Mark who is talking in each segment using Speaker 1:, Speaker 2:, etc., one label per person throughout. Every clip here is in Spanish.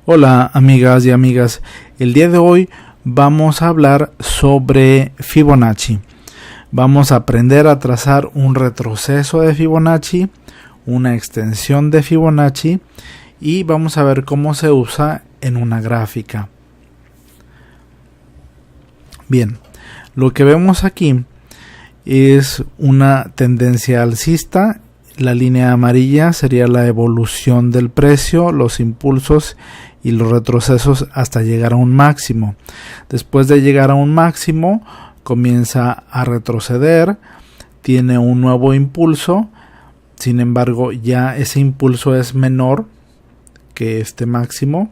Speaker 1: Hola amigas y amigas, el día de hoy vamos a hablar sobre Fibonacci. Vamos a aprender a trazar un retroceso de Fibonacci, una extensión de Fibonacci y vamos a ver cómo se usa en una gráfica. Bien, lo que vemos aquí es una tendencia alcista. La línea amarilla sería la evolución del precio, los impulsos y los retrocesos hasta llegar a un máximo. Después de llegar a un máximo, comienza a retroceder, tiene un nuevo impulso, sin embargo ya ese impulso es menor que este máximo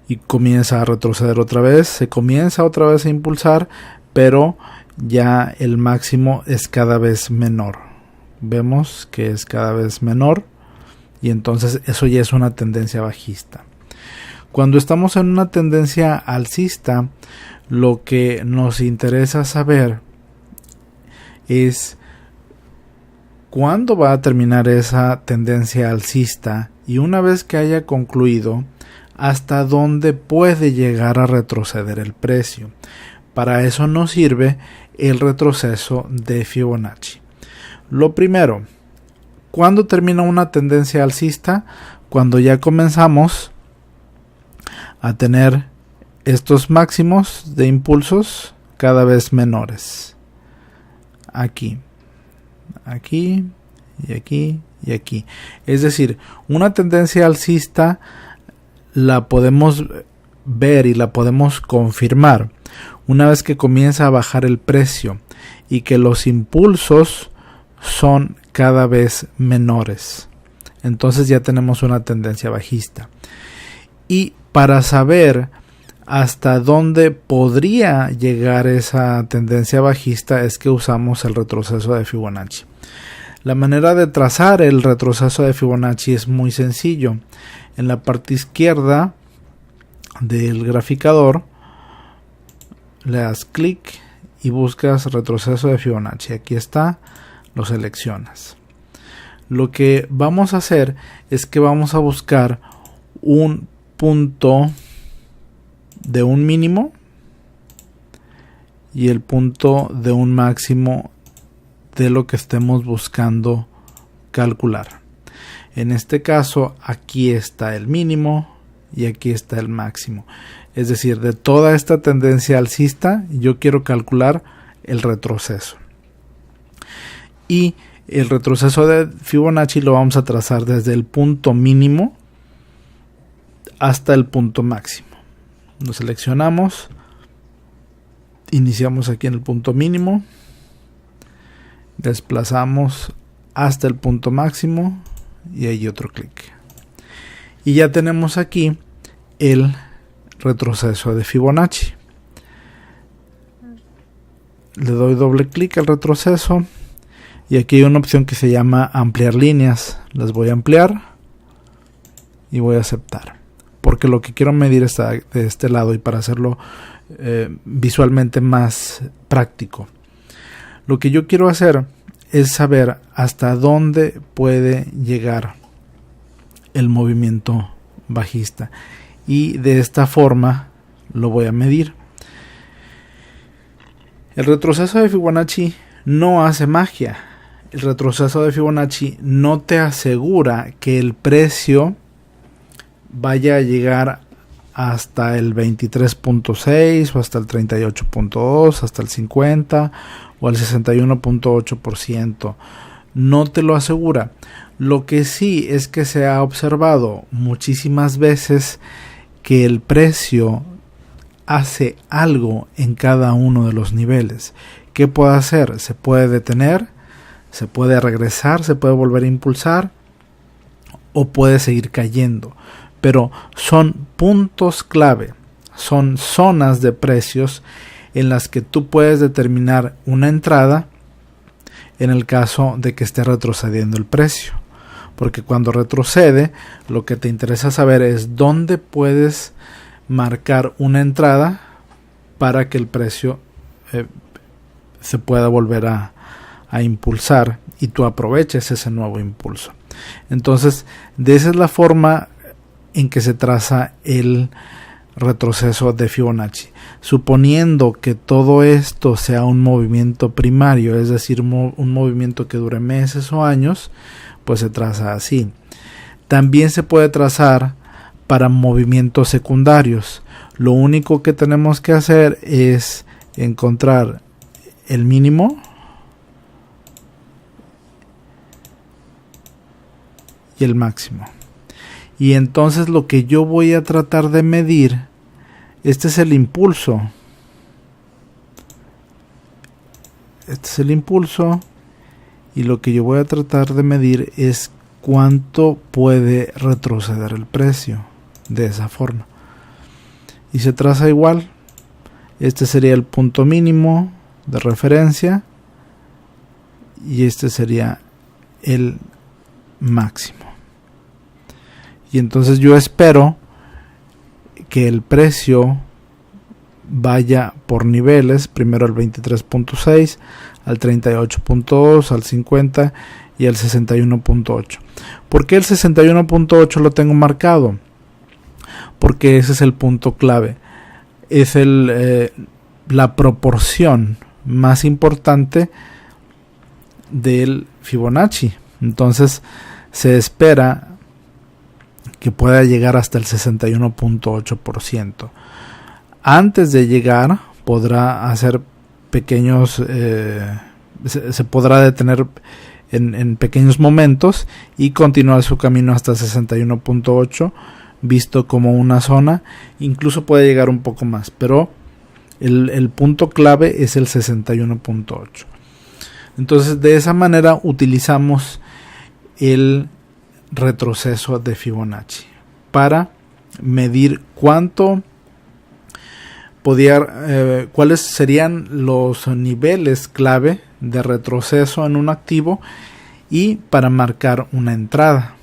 Speaker 1: y comienza a retroceder otra vez, se comienza otra vez a impulsar, pero ya el máximo es cada vez menor. Vemos que es cada vez menor y entonces eso ya es una tendencia bajista. Cuando estamos en una tendencia alcista, lo que nos interesa saber es cuándo va a terminar esa tendencia alcista y una vez que haya concluido, hasta dónde puede llegar a retroceder el precio. Para eso nos sirve el retroceso de Fibonacci. Lo primero, ¿cuándo termina una tendencia alcista? Cuando ya comenzamos a tener estos máximos de impulsos cada vez menores. Aquí, aquí y aquí y aquí. Es decir, una tendencia alcista la podemos ver y la podemos confirmar una vez que comienza a bajar el precio y que los impulsos son cada vez menores. Entonces ya tenemos una tendencia bajista. Y para saber hasta dónde podría llegar esa tendencia bajista es que usamos el retroceso de Fibonacci. La manera de trazar el retroceso de Fibonacci es muy sencillo. En la parte izquierda del graficador le das clic y buscas retroceso de Fibonacci. Aquí está. Lo seleccionas. Lo que vamos a hacer es que vamos a buscar un punto de un mínimo y el punto de un máximo de lo que estemos buscando calcular. En este caso, aquí está el mínimo y aquí está el máximo. Es decir, de toda esta tendencia alcista, yo quiero calcular el retroceso. Y el retroceso de Fibonacci lo vamos a trazar desde el punto mínimo hasta el punto máximo. Lo seleccionamos, iniciamos aquí en el punto mínimo, desplazamos hasta el punto máximo y ahí otro clic. Y ya tenemos aquí el retroceso de Fibonacci. Le doy doble clic al retroceso. Y aquí hay una opción que se llama ampliar líneas. Las voy a ampliar y voy a aceptar. Porque lo que quiero medir está de este lado y para hacerlo visualmente más práctico. Lo que yo quiero hacer es saber hasta dónde puede llegar el movimiento bajista. Y de esta forma lo voy a medir. El retroceso de Fibonacci no hace magia. El retroceso de Fibonacci no te asegura que el precio vaya a llegar hasta el 23.6 o hasta el 38.2, hasta el 50 o al 61.8%. No te lo asegura. Lo que sí es que se ha observado muchísimas veces que el precio hace algo en cada uno de los niveles. ¿Qué puede hacer? Se puede detener, se puede regresar, se puede volver a impulsar o puede seguir cayendo. Pero son puntos clave, son zonas de precios en las que tú puedes determinar una entrada en el caso de que esté retrocediendo el precio. Porque cuando retrocede, lo que te interesa saber es dónde puedes marcar una entrada para que el precio se pueda volver a impulsar y tú aproveches ese nuevo impulso. Entonces, de esa es la forma en que se traza el retroceso de Fibonacci. Suponiendo que todo esto sea un movimiento primario, es decir, un movimiento que dure meses o años, pues se traza así. También se puede trazar para movimientos secundarios. Lo único que tenemos que hacer es encontrar el mínimo y el máximo. Y entonces lo que yo voy a tratar de medir, este es el impulso. Este es el impulso. Y lo que yo voy a tratar de medir es cuánto puede retroceder el precio. De esa forma. Y se traza igual. Este sería el punto mínimo de referencia. Y este sería el máximo. Y entonces yo espero que el precio vaya por niveles, primero al 23.6, al 38.2, al 50 y al 61.8. ¿Por qué el 61.8 lo tengo marcado? Porque ese es el punto clave. Es la proporción más importante del Fibonacci. Entonces se espera que pueda llegar hasta el 61.8%. Antes de llegar podrá hacer pequeños, se podrá detener en pequeños momentos y continuar su camino hasta el 61.8, visto como una zona. Incluso puede llegar un poco más, pero el punto clave es el 61.8. Entonces de esa manera utilizamos el retroceso de Fibonacci para medir cuáles serían los niveles clave de retroceso en un activo y para marcar una entrada.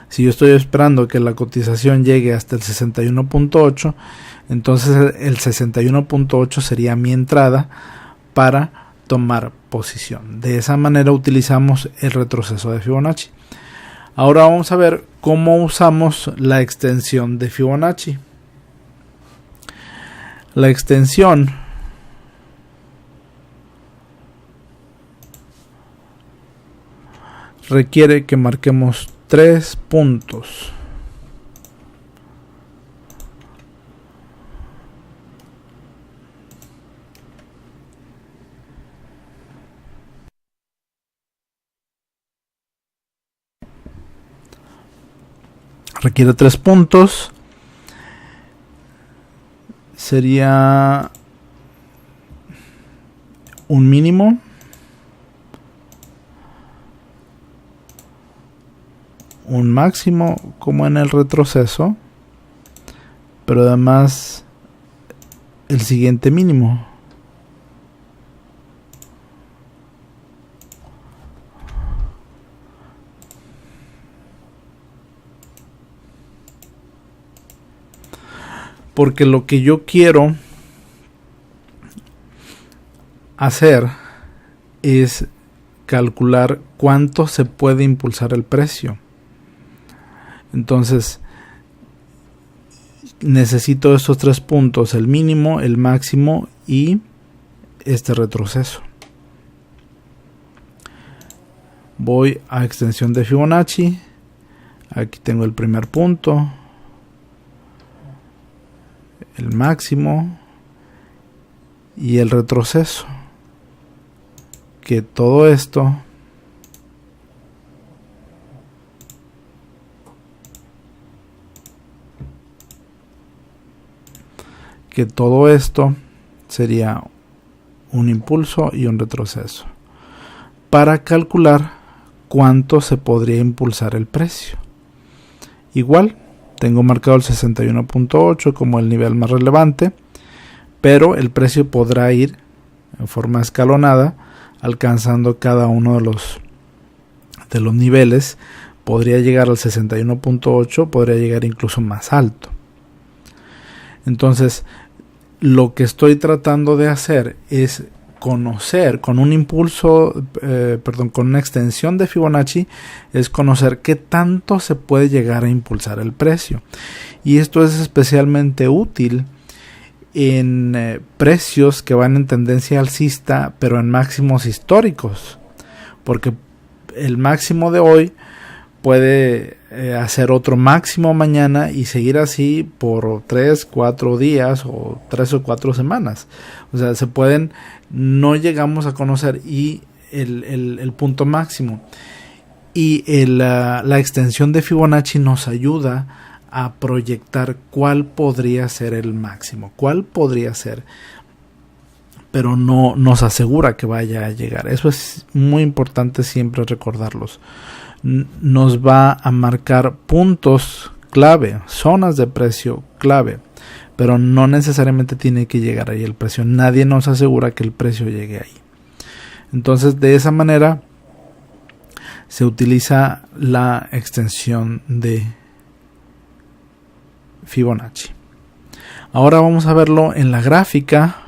Speaker 1: Si yo estoy esperando que la cotización llegue hasta el 61.8, entonces el 61.8 sería mi entrada para tomar posición. De esa manera utilizamos el retroceso de Fibonacci. Ahora vamos a ver cómo usamos la extensión de Fibonacci. La extensión requiere que marquemos 3 puntos. Requiere 3 puntos. Sería un mínimo, un máximo como en el retroceso, pero además el siguiente mínimo. Porque lo que yo quiero hacer es calcular cuánto se puede impulsar el precio. Entonces necesito estos 3 puntos: el mínimo, el máximo y este retroceso. Voy a extensión de Fibonacci. Aquí tengo el primer punto, el máximo y el retroceso, que todo esto sería un impulso y un retroceso para calcular cuánto se podría impulsar el precio. Igual tengo marcado el 61.8 como el nivel más relevante, pero el precio podrá ir en forma escalonada alcanzando cada uno de los niveles. Podría llegar al 61.8, podría llegar incluso más alto. Entonces lo que estoy tratando de hacer es conocer con un impulso, con una extensión de Fibonacci, es conocer qué tanto se puede llegar a impulsar el precio. Y esto es especialmente útil en precios que van en tendencia alcista, pero en máximos históricos, porque el máximo de hoy puede hacer otro máximo mañana y seguir así por 3, 4 días o 3 o 4 semanas. O sea, no llegamos a conocer el punto máximo. Y la extensión de Fibonacci nos ayuda a proyectar cuál podría ser el máximo, cuál podría ser, pero no nos asegura que vaya a llegar. Eso es muy importante siempre recordarlos. Nos va a marcar puntos clave, zonas de precio clave, pero no necesariamente tiene que llegar ahí el precio. Nadie nos asegura que el precio llegue ahí. Entonces, de esa manera se utiliza la extensión de Fibonacci. Ahora vamos a verlo en la gráfica.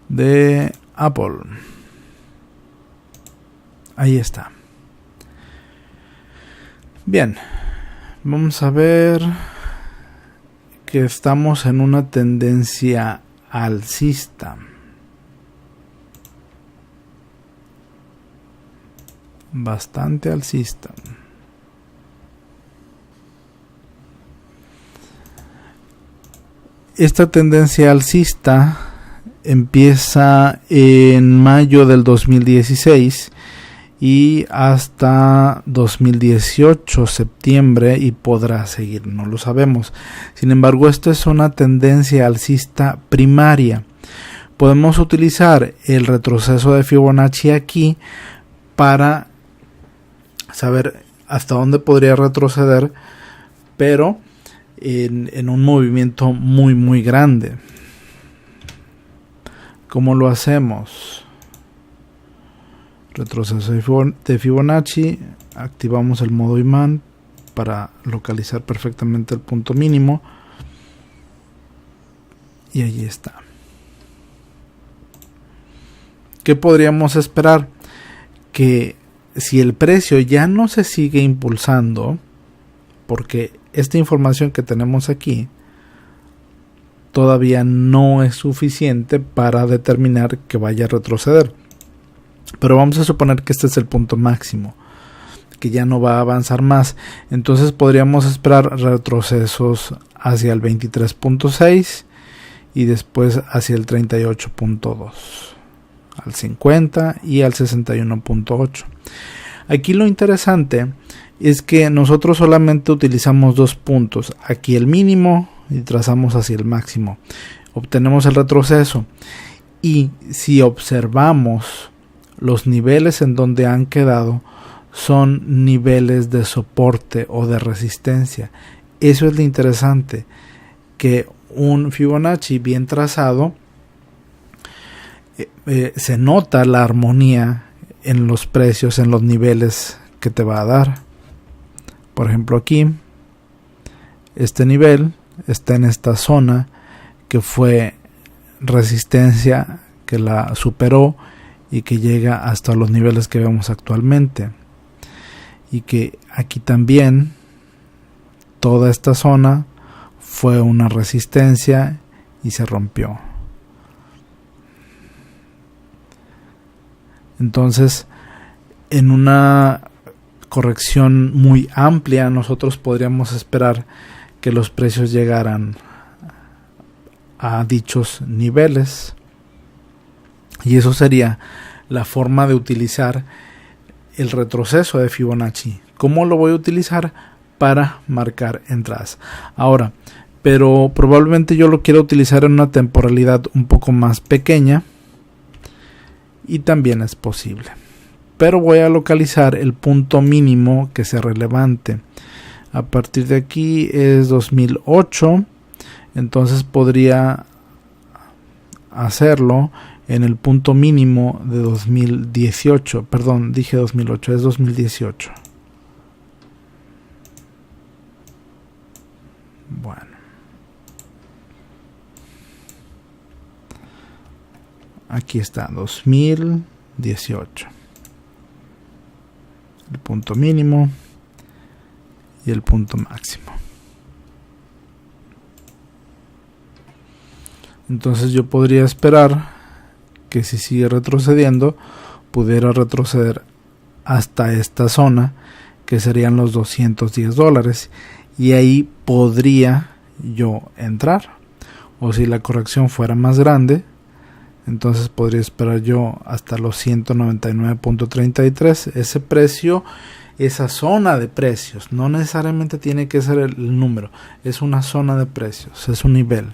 Speaker 1: De Apple. Ahí está. Bien, vamos a ver que estamos en una tendencia alcista. Bastante alcista. Esta tendencia alcista empieza en mayo del 2016 y hasta 2018, septiembre, y podrá seguir, no lo sabemos. Sin embargo, esto es una tendencia alcista primaria. Podemos utilizar el retroceso de Fibonacci aquí para saber hasta dónde podría retroceder, pero en un movimiento muy muy grande. ¿Cómo lo hacemos? Retroceso de Fibonacci, activamos el modo imán para localizar perfectamente el punto mínimo y allí está. ¿Qué podríamos esperar? Que si el precio ya no se sigue impulsando, porque esta información que tenemos aquí todavía no es suficiente para determinar que vaya a retroceder, pero vamos a suponer que este es el punto máximo, que ya no va a avanzar más, entonces podríamos esperar retrocesos hacia el 23.6 y después hacia el 38.2, al 50 y al 61.8. Aquí lo interesante es que nosotros solamente utilizamos dos puntos, aquí el mínimo y trazamos hacia el máximo, obtenemos el retroceso, y si observamos los niveles en donde han quedado son niveles de soporte o de resistencia. Eso es lo interesante, que un Fibonacci bien trazado se nota la armonía en los precios, en los niveles que te va a dar. Por ejemplo, aquí este nivel está en esta zona que fue resistencia, que la superó y que llega hasta los niveles que vemos actualmente, y que aquí también toda esta zona fue una resistencia y se rompió. Entonces, en una corrección muy amplia, nosotros podríamos esperar que los precios llegaran a dichos niveles, y eso sería la forma de utilizar el retroceso de Fibonacci. ¿Cómo lo voy a utilizar? Para marcar entradas. Ahora, pero probablemente yo lo quiero utilizar en una temporalidad un poco más pequeña, y también es posible, pero voy a localizar el punto mínimo que sea relevante. A partir de aquí es 2008, entonces podría hacerlo en el punto mínimo de 2018, perdón, dije 2008, es 2018. Bueno, Aquí está 2018. El punto mínimo y el punto máximo. Entonces yo podría esperar que si sigue retrocediendo, pudiera retroceder hasta esta zona, que serían los $210, y ahí podría yo entrar. O si la corrección fuera más grande, entonces podría esperar yo hasta los 199.33. Ese precio, esa zona de precios, no necesariamente tiene que ser el número, es una zona de precios, es un nivel.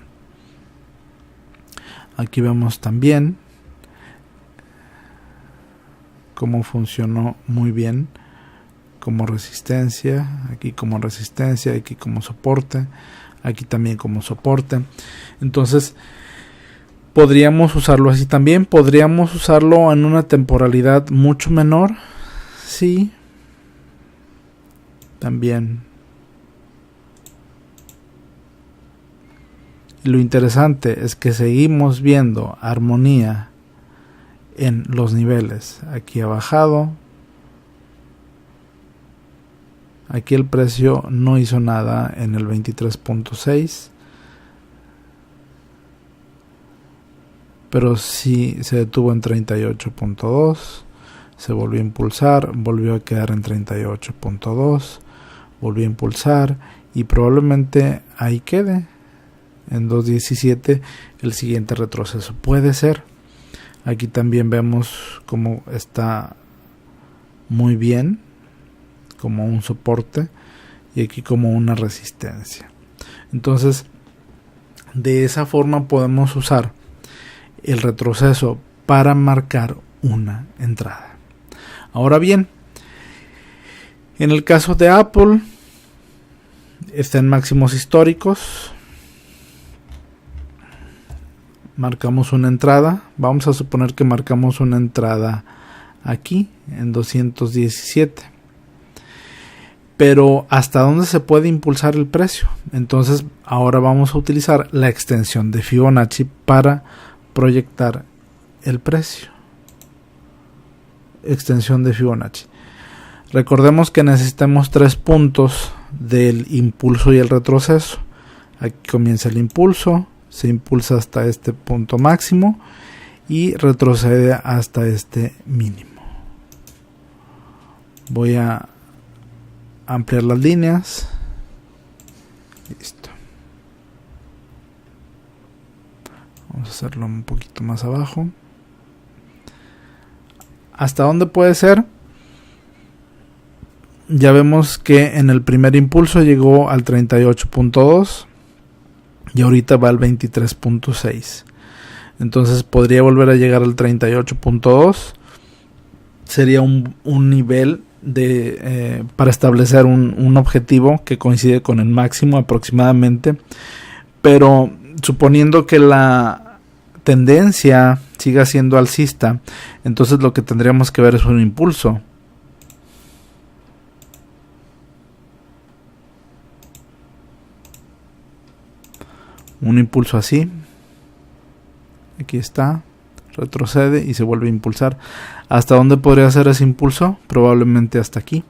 Speaker 1: Aquí vemos también cómo funcionó muy bien como resistencia, aquí como resistencia, aquí como soporte, aquí también como soporte. Entonces podríamos usarlo así también, podríamos usarlo en una temporalidad mucho menor, sí, también. Lo interesante es que seguimos viendo armonía en los niveles. Aquí ha bajado, aquí el precio no hizo nada en el 23.6, pero sí se detuvo en 38.2, se volvió a impulsar, volvió a quedar en 38.2, volvió a impulsar y probablemente ahí quede en 2.17 el siguiente retroceso. Puede ser. Aquí también vemos cómo está muy bien como un soporte y aquí como una resistencia. Entonces de esa forma podemos usar el retroceso para marcar una entrada. Ahora bien, en el caso de Apple está en máximos históricos. Marcamos una entrada, vamos a suponer que marcamos una entrada aquí en 217, pero ¿hasta dónde se puede impulsar el precio? Entonces ahora vamos a utilizar la extensión de Fibonacci para proyectar el precio. Extensión de Fibonacci. Recordemos que necesitamos 3 puntos del impulso y el retroceso. Aquí comienza el impulso, se impulsa hasta este punto máximo y retrocede hasta este mínimo. Voy a ampliar las líneas. Listo. Vamos a hacerlo un poquito más abajo. ¿Hasta dónde puede ser? Ya vemos que en el primer impulso llegó al 38.2 y ahorita va al 23.6. Entonces podría volver a llegar al 38.2. Sería un nivel para establecer un objetivo que coincide con el máximo aproximadamente. Pero suponiendo que la tendencia siga siendo alcista, entonces lo que tendríamos que ver es un impulso. Un impulso así. Aquí está. Retrocede y se vuelve a impulsar. ¿Hasta dónde podría ser ese impulso? Probablemente hasta aquí.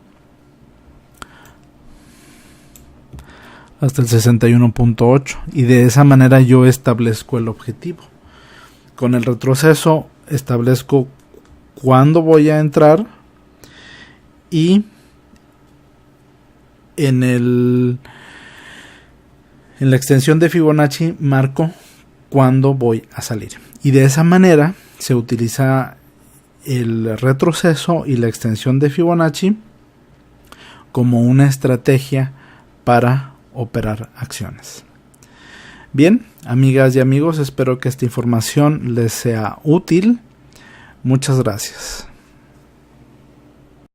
Speaker 1: Hasta el 61.8. Y de esa manera yo establezco el objetivo. Con el retroceso establezco cuándo voy a entrar. Y en la extensión de Fibonacci marco cuándo voy a salir. Y de esa manera se utiliza el retroceso y la extensión de Fibonacci como una estrategia para operar acciones. Bien, amigas y amigos, espero que esta información les sea útil. Muchas gracias.